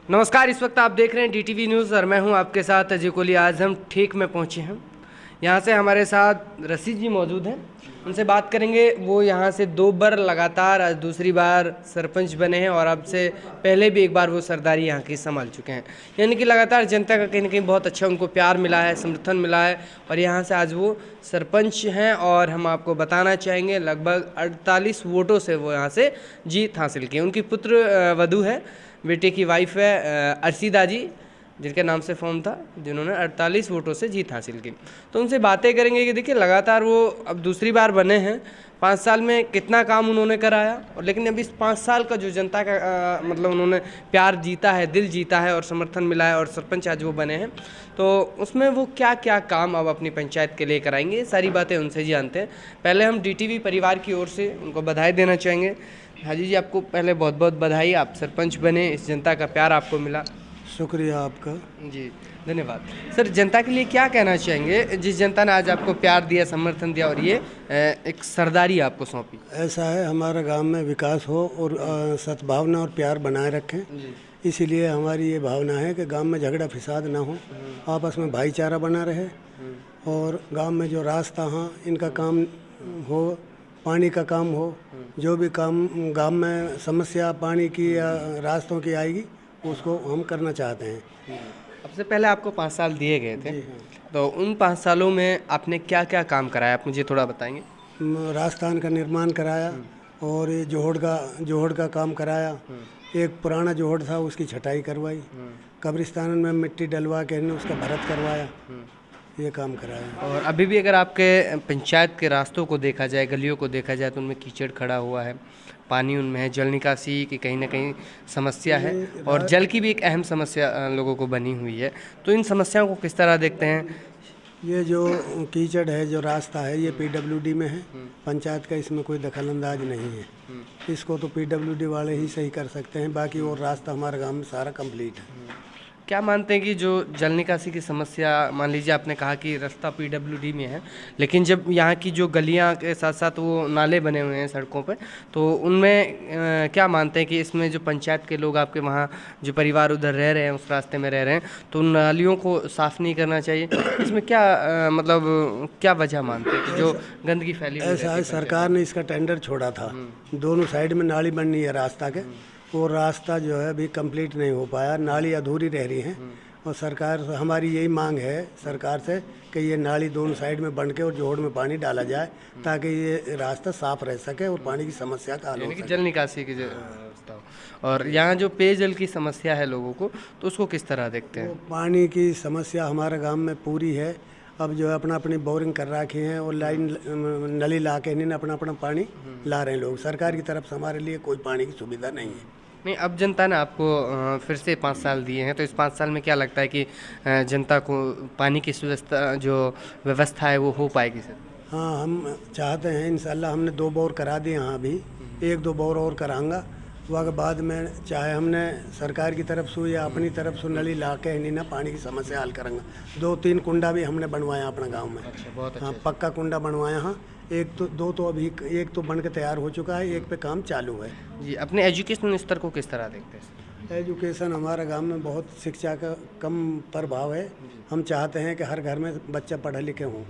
नमस्कार, इस वक्त आप देख रहे हैं DTV न्यूज़ और मैं हूं आपके साथ अजय कोहली। आज हम ठीक में पहुंचे हैं। यहां से हमारे साथ रशीद जी मौजूद हैं, उनसे बात करेंगे। वो यहां से 2 बार लगातार आज दूसरी बार सरपंच बने हैं और अब से पहले भी एक बार वो सरदारी यहां की संभाल चुके हैं। यानी कि लगातार जनता का कहीं ना कहीं बहुत अच्छा उनको प्यार मिला है, समर्थन मिला है और यहाँ से आज वो सरपंच हैं। और हम आपको बताना चाहेंगे लगभग 48 वोटों से वो यहाँ से जीत हासिल की। उनकी पुत्र वधू है, बेटे की वाइफ है अर्शिदा जी, जिनके नाम से फॉर्म था, जिन्होंने 48 वोटों से जीत हासिल की। तो उनसे बातें करेंगे कि देखिए लगातार वो अब दूसरी बार बने हैं, 5 साल में कितना काम उन्होंने कराया और लेकिन अभी इस 5 साल का जो जनता का मतलब उन्होंने प्यार जीता है, दिल जीता है और समर्थन मिला है और सरपंच आज वो बने हैं, तो उसमें वो क्या क्या काम अब अपनी पंचायत के लिए कराएंगे, सारी बातें उनसे जानते हैं। पहले हम DTV परिवार की ओर से उनको बधाई देना चाहेंगे। हाजी जी, आपको पहले बहुत बहुत बधाई, आप सरपंच बने, इस जनता का प्यार आपको मिला। शुक्रिया आपका जी धन्यवाद। सर, जनता के लिए क्या कहना चाहेंगे जिस जनता ने आज आपको प्यार दिया, समर्थन दिया और ये एक सरदारी आपको सौंपी? ऐसा है, हमारा गांव में विकास हो और सद्भावना और प्यार बनाए रखें, इसीलिए हमारी ये भावना है कि गांव में झगड़ा फिसाद ना हो, आपस में भाईचारा बना रहे और गांव में जो रास्ता हाँ इनका काम हो, पानी का काम हो, जो भी काम गांव में समस्या पानी की या रास्तों की आएगी उसको हम करना चाहते हैं। सबसे पहले आपको 5 साल दिए गए थे, तो उन 5 सालों में आपने क्या क्या काम कराया, आप मुझे थोड़ा बताएंगे? राजस्थान का निर्माण कराया और ये जोहड़ का काम कराया। एक पुराना जोहड़ था उसकी छटाई करवाई, कब्रिस्तान में मिट्टी डलवा के उसका भरत करवाया, ये काम कराया। और अभी भी अगर आपके पंचायत के रास्तों को देखा जाए, गलियों को देखा जाए, तो उनमें कीचड़ खड़ा हुआ है, पानी उनमें है, जल निकासी की कहीं ना कहीं समस्या है और जल की भी एक अहम समस्या लोगों को बनी हुई है। तो इन समस्याओं को किस तरह देखते हैं? ये जो कीचड़ है, जो रास्ता है, ये PWD में है, पंचायत का इसमें कोई दखलंदाज नहीं है। इसको तो PWD वाले ही सही कर सकते हैं, बाकी और रास्ता हमारे गांव में सारा कंप्लीट है। क्या मानते हैं कि जो जल निकासी की समस्या, मान लीजिए आपने कहा कि रास्ता PWD में है, लेकिन जब यहाँ की जो गलियाँ के साथ साथ वो नाले बने हुए हैं सड़कों पर, तो उनमें क्या मानते हैं कि इसमें जो पंचायत के लोग आपके वहाँ जो परिवार उधर रह रहे हैं, उस रास्ते में रह रहे हैं, तो उन नालियों को साफ़ नहीं करना चाहिए? इसमें क्या मतलब क्या वजह मानते हैं कि जो गंदगी फैली हुई? ऐसा है, सरकार ने इसका टेंडर छोड़ा था, दोनों साइड में नाली बननी है रास्ता के, वो रास्ता जो है अभी कंप्लीट नहीं हो पाया, नाली अधूरी रह रही हैं और सरकार से हमारी यही मांग है सरकार से कि ये नाली दोनों साइड में बन के और जोड़ में पानी डाला जाए ताकि ये रास्ता साफ रह सके और पानी की समस्या का हल हो सके। जल निकासी की व्यवस्था हो। और यहाँ जो पेयजल की समस्या है लोगों को, तो उसको किस तरह देखते हैं? पानी की समस्या हमारे गाँव में पूरी है। अब जो है अपना अपनी बोरिंग कर रखी हैं और लाइन नली ला के इन्हें अपना अपना पानी ला रहे हैं लोग। सरकार की तरफ से हमारे लिए कोई पानी की सुविधा नहीं है। नहीं, अब जनता ने आपको फिर से 5 साल दिए हैं, तो इस 5 साल में क्या लगता है कि जनता को पानी की व्यवस्था है वो हो पाएगी सर? हाँ, हम चाहते हैं इंशाल्लाह। हमने 2 बोर करा दिए यहाँ अभी, 1-2 बोर और कराऊंगा, वह बाद में चाहे हमने सरकार की तरफ से या अपनी तरफ से नली ला के इन्हीं ना पानी की समस्या हल करेंगे। 2-3 कुंडा भी हमने बनवाया अपना गांव में। अच्छा, बहुत अच्छा। हाँ, पक्का कुंडा बनवाया। हाँ, 2 तो अभी, 1 तो बन के तैयार हो चुका है, 1 पे काम चालू है। जी, अपने एजुकेशनल स्तर को किस तरह देखते हैं? एजुकेशन हमारे गांव में बहुत शिक्षा का कम प्रभाव है। हम चाहते हैं कि हर घर में बच्चा पढ़े लिखे हों।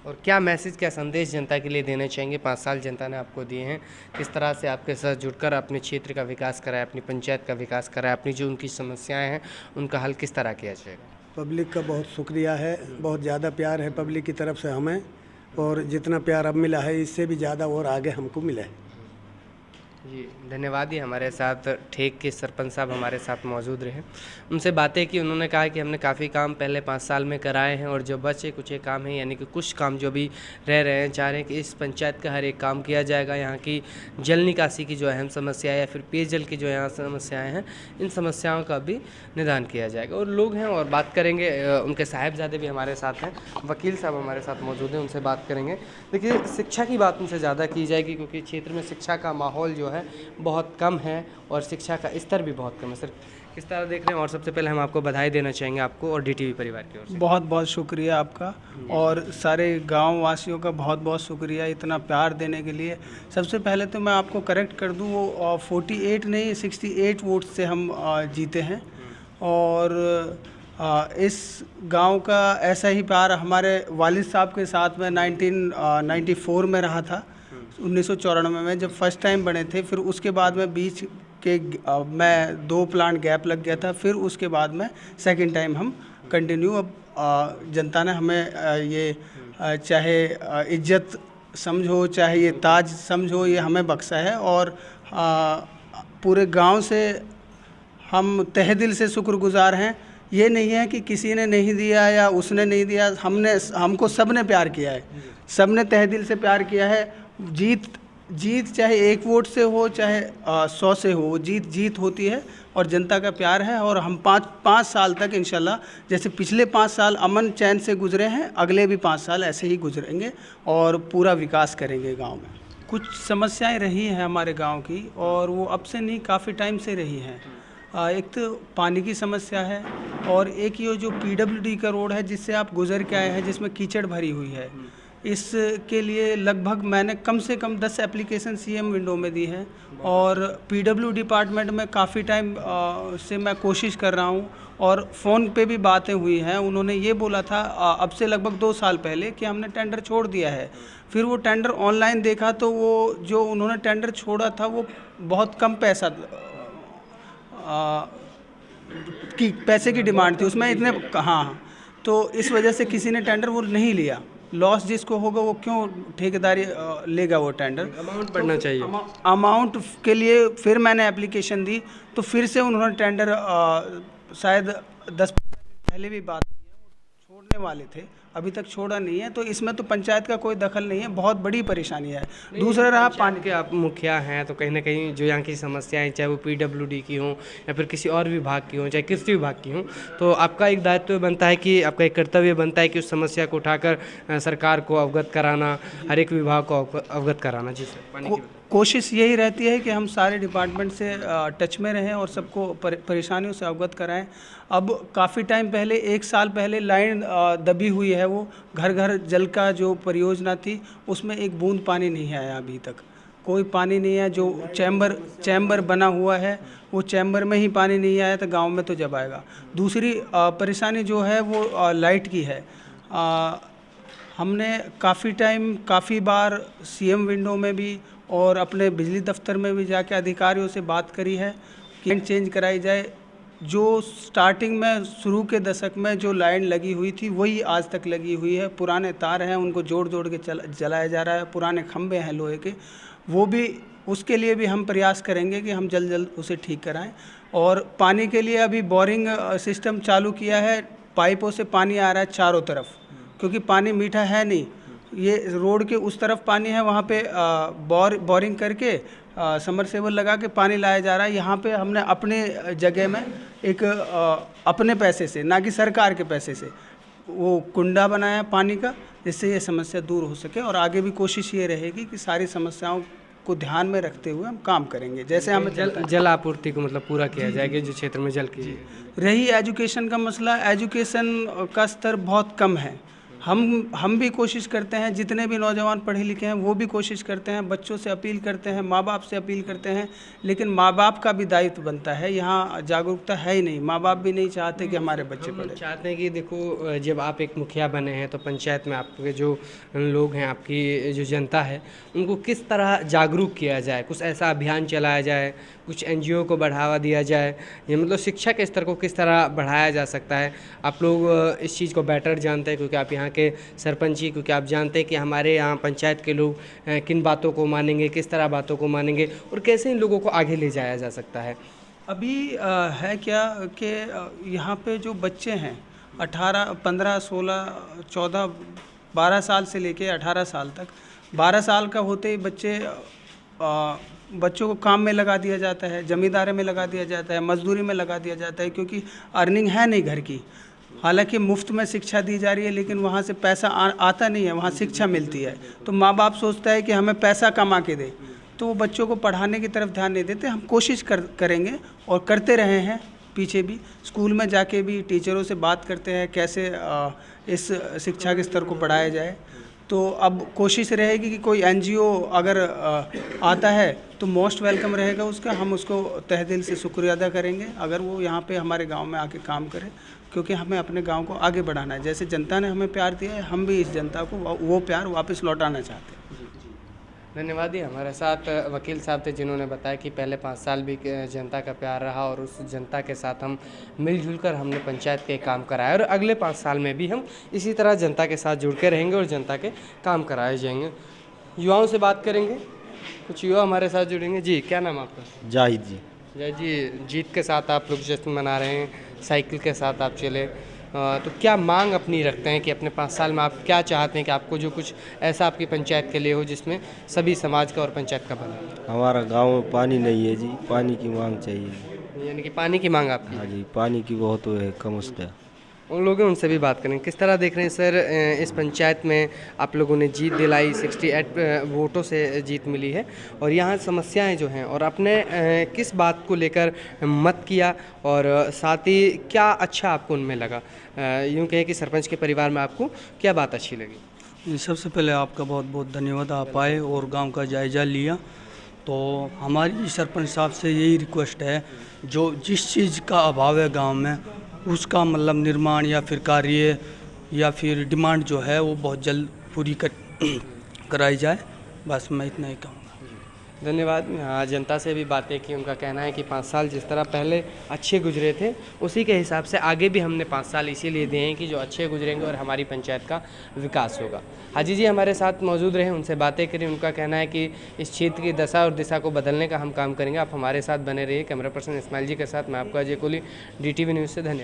और क्या मैसेज, क्या संदेश जनता के लिए देना चाहेंगे? 5 साल जनता ने आपको दिए हैं, किस तरह से आपके साथ जुड़कर अपने क्षेत्र का विकास कराए, अपनी पंचायत का विकास कराए, अपनी जो उनकी समस्याएं हैं उनका हल किस तरह किया जाएगा? पब्लिक का बहुत शुक्रिया है, बहुत ज़्यादा प्यार है पब्लिक की तरफ से हमें, और जितना प्यार अब मिला है इससे भी ज़्यादा और आगे हमको मिला है। जी धन्यवाद। ही हमारे साथ ठेक के सरपंच साहब हमारे साथ मौजूद रहे, उनसे बातें की। उन्होंने कहा कि हमने काफ़ी काम पहले 5 साल में कराए हैं और जो बचे कुछ एक काम है, यानी कि कुछ काम जो भी रह रहे हैं, चाह रहे हैं कि इस पंचायत का हर एक काम किया जाएगा। यहाँ की जल निकासी की जो अहम समस्या है या फिर पेयजल की जो यहाँ समस्याएँ हैं, इन समस्याओं का भी निदान किया जाएगा। और लोग हैं और बात करेंगे, उनके साहिबजादे भी हमारे साथ हैं, वकील साहब हमारे साथ मौजूद हैं, उनसे बात करेंगे। देखिए, शिक्षा की बात उनसे ज़्यादा की जाएगी क्योंकि क्षेत्र में शिक्षा का माहौल जो है बहुत कम है और शिक्षा का स्तर भी बहुत कम है। सर किस तरह देख रहे हैं? और सबसे पहले हम आपको बधाई देना चाहेंगे, आपको और DTV परिवार की ओर से। बहुत बहुत शुक्रिया आपका और सारे गांव वासियों का बहुत बहुत शुक्रिया इतना प्यार देने के लिए। सबसे पहले तो मैं आपको करेक्ट कर दूं, वो 48 नहीं 68 वोट से हम जीते हैं। और इस गांव का ऐसा ही प्यार हमारे वालिद साहब के साथ में 1994 में रहा था, 1994 में जब फर्स्ट टाइम बने थे। फिर उसके बाद में बीच के मैं 2 प्लांट गैप लग गया था, फिर उसके बाद में सेकंड टाइम हम कंटिन्यू। अब जनता ने हमें ये चाहे इज्जत समझो चाहे ये ताज समझो, ये हमें बख्शा है। और पूरे गांव से हम तहे दिल से शुक्रगुजार हैं। ये नहीं है कि किसी ने नहीं दिया या उसने नहीं दिया, हमको सब ने प्यार किया है, सब ने तहे दिल से प्यार किया है। जीत चाहे 1 वोट से हो चाहे 100 से हो, जीत होती है और जनता का प्यार है। और हम 5 साल तक इंशाल्लाह, जैसे पिछले 5 साल अमन चैन से गुजरे हैं, अगले भी 5 साल ऐसे ही गुजरेंगे और पूरा विकास करेंगे गांव में। कुछ समस्याएं रही हैं हमारे गांव की और वो अब से नहीं काफ़ी टाइम से रही हैं। एक तो पानी की समस्या है और एक ये जो PWD का रोड है जिससे आप गुजर के आए हैं, जिसमें कीचड़ भरी हुई है, इसके लिए लगभग मैंने कम से कम 10 एप्लीकेशन CM विंडो में दी है। और PW डिपार्टमेंट में काफ़ी टाइम से मैं कोशिश कर रहा हूँ और फ़ोन पे भी बातें हुई हैं। उन्होंने ये बोला था अब से लगभग 2 साल पहले कि हमने टेंडर छोड़ दिया है। फिर वो टेंडर ऑनलाइन देखा तो वो जो उन्होंने टेंडर छोड़ा था वो बहुत कम पैसे की डिमांड थी उसमें, इतने हाँ, तो इस वजह से किसी ने टेंडर वो नहीं लिया। लॉस जिसको होगा वो क्यों ठेकेदारी लेगा वो टेंडर। अमाउंट बढ़ना चाहिए। अमाउंट के लिए फिर मैंने एप्लीकेशन दी तो फिर से उन्होंने टेंडर शायद 10 पहले भी बात छोड़ने वाले थे, अभी तक छोड़ा नहीं है। तो इसमें तो पंचायत का कोई दखल नहीं है, बहुत बड़ी परेशानी है। दूसरा रहा पानी के, आप मुखिया हैं तो कहीं ना कहीं जो यहाँ की समस्याएं चाहे वो PWD की हों या फिर किसी और विभाग की हों चाहे कृषि विभाग की हों, तो आपका एक दायित्व बनता है कि आपका एक कर्तव्य बनता है कि उस समस्या को उठाकर सरकार को अवगत कराना, हर एक विभाग को अवगत कराना। जी सर, पानी की कोशिश यही रहती है कि हम सारे डिपार्टमेंट से टच में रहें और सबको परेशानियों से अवगत कराएं। अब काफ़ी टाइम पहले 1 साल पहले लाइन दबी हुई है, वो घर घर जल का जो परियोजना थी उसमें एक बूंद पानी नहीं आया, अभी तक कोई पानी नहीं है। जो चैम्बर बना हुआ है वो चैम्बर में ही पानी नहीं आया तो गांव में तो जब आएगा। दूसरी परेशानी जो है वो लाइट की है। हमने काफ़ी बार CM विंडो में भी और अपने बिजली दफ्तर में भी जाके अधिकारियों से बात करी है कि लाइन चेंज कराई जाए। जो स्टार्टिंग में शुरू के दशक में जो लाइन लगी हुई थी वही आज तक लगी हुई है। पुराने तार हैं उनको जोड़ के जलाया जा रहा है, पुराने खंभे हैं लोहे के, वो भी उसके लिए भी हम प्रयास करेंगे कि हम जल्द उसे ठीक कराएं। और पानी के लिए अभी बोरिंग सिस्टम चालू किया है, पाइपों से पानी आ रहा है चारों तरफ, क्योंकि पानी मीठा है नहीं। ये रोड के उस तरफ पानी है, वहाँ पे बोरिंग करके समरसेबल लगा के पानी लाया जा रहा है। यहाँ पे हमने अपने जगह में एक अपने पैसे से, ना कि सरकार के पैसे से, वो कुंडा बनाया पानी का, जिससे ये समस्या दूर हो सके। और आगे भी कोशिश ये रहेगी कि सारी समस्याओं को ध्यान में रखते हुए हम काम करेंगे। जैसे हमें जल आपूर्ति को मतलब पूरा किया जाएगा जो क्षेत्र में जल की रही। एजुकेशन का मसला, एजुकेशन का स्तर बहुत कम है। हम भी कोशिश करते हैं, जितने भी नौजवान पढ़े लिखे हैं वो भी कोशिश करते हैं, बच्चों से अपील करते हैं, माँ बाप से अपील करते हैं, लेकिन माँ बाप का भी दायित्व बनता है। यहाँ जागरूकता है ही नहीं, माँ बाप भी नहीं चाहते कि हमारे बच्चे पढ़े। चाहते हैं कि देखो जब आप एक मुखिया बने हैं तो पंचायत में आपके जो लोग हैं, आपकी जो जनता है, उनको किस तरह जागरूक किया जाए, कुछ ऐसा अभियान चलाया जाए, कुछ NGO को बढ़ावा दिया जाए, या मतलब शिक्षा के स्तर को किस तरह बढ़ाया जा सकता है। आप लोग इस चीज़ को बेटर जानते हैं क्योंकि आप यहाँ के सरपंच ही, क्योंकि आप जानते हैं कि हमारे यहाँ पंचायत के लोग किन बातों को मानेंगे, किस तरह बातों को मानेंगे और कैसे इन लोगों को आगे ले जाया जा सकता है। अभी है क्या कि यहाँ पे जो बच्चे हैं 18, 15, 16, 14, 12 साल से लेके 18 साल तक, 12 साल का होते ही बच्चों को काम में लगा दिया जाता है, ज़मींदारी में लगा दिया जाता है, मजदूरी में लगा दिया जाता है, क्योंकि अर्निंग है नहीं घर की। हालांकि मुफ्त में शिक्षा दी जा रही है, लेकिन वहाँ से पैसा आता नहीं है, वहाँ शिक्षा मिलती है। तो माँ बाप सोचता है कि हमें पैसा कमा के दे, तो वो बच्चों को पढ़ाने की तरफ ध्यान नहीं देते। हम कोशिश करेंगे और करते रहे हैं पीछे भी, स्कूल में जाके भी टीचरों से बात करते हैं कैसे इस शिक्षा के स्तर को बढ़ाया जाए। तो अब कोशिश रहेगी कि कोई एनजीओ अगर आता है तो मोस्ट वेलकम रहेगा उसका, हम उसको तहे दिल से शुक्रिया अदा करेंगे अगर वो यहाँ पे हमारे गांव में आके काम करे, क्योंकि हमें अपने गांव को आगे बढ़ाना है। जैसे जनता ने हमें प्यार दिया है, हम भी इस जनता को वो प्यार वापस लौटाना चाहते हैं। धन्यवाद। ही हमारे साथ वकील साहब थे जिन्होंने बताया कि पहले 5 साल भी जनता का प्यार रहा और उस जनता के साथ हम मिलजुल कर हमने पंचायत के काम कराए और अगले 5 साल में भी हम इसी तरह जनता के साथ जुड़ के रहेंगे और जनता के काम कराए जाएंगे। युवाओं से बात करेंगे, कुछ युवा हमारे साथ जुड़ेंगे। जी, क्या नाम आपका? जाहिद जी। जय जी, जीत के साथ आप लोग जश्न मना रहे हैं, साइकिल के साथ आप चले, तो क्या मांग अपनी रखते हैं कि अपने 5 साल में आप क्या चाहते हैं कि आपको जो कुछ ऐसा आपकी पंचायत के लिए हो जिसमें सभी समाज का और पंचायत का भला हो? हमारा गांव में पानी नहीं है जी, पानी की मांग चाहिए। यानी कि पानी की मांग आपकी? हाँ जी, पानी की बहुत है कम उसका। उन लोगों उनसे भी बात करें, किस तरह देख रहे हैं सर इस पंचायत में आप लोगों ने जीत दिलाई, 68 वोटों से जीत मिली है और यहाँ समस्याएं जो हैं और आपने किस बात को लेकर मत किया और साथ ही क्या अच्छा आपको उनमें लगा? यूँ कहें कि सरपंच के परिवार में आपको क्या बात अच्छी लगी? सबसे पहले आपका बहुत बहुत धन्यवाद, आप आए और गांव का जायज़ा लिया। तो हमारी सरपंच साहब से यही रिक्वेस्ट है, जो जिस चीज़ का अभाव है गांव में उसका मतलब निर्माण या फिर कार्य या फिर डिमांड जो है वो बहुत जल्द पूरी कराई जाए। बस मैं इतना ही कहूँगा। धन्यवाद। हाँ, जनता से भी बातें की, उनका कहना है कि 5 साल जिस तरह पहले अच्छे गुजरे थे उसी के हिसाब से आगे भी हमने 5 साल इसीलिए दिए हैं कि जो अच्छे गुजरेंगे और हमारी पंचायत का विकास होगा। हाजी जी हमारे साथ मौजूद रहे, उनसे बातें करें। उनका कहना है कि इस क्षेत्र की दशा और दिशा को बदलने का हम काम करेंगे। आप हमारे साथ बने रहिए। कैमरा पर्सन इस्माइल जी के साथ मैं आपका अजय कोहली, DTV न्यूज़ से। धन्यवाद।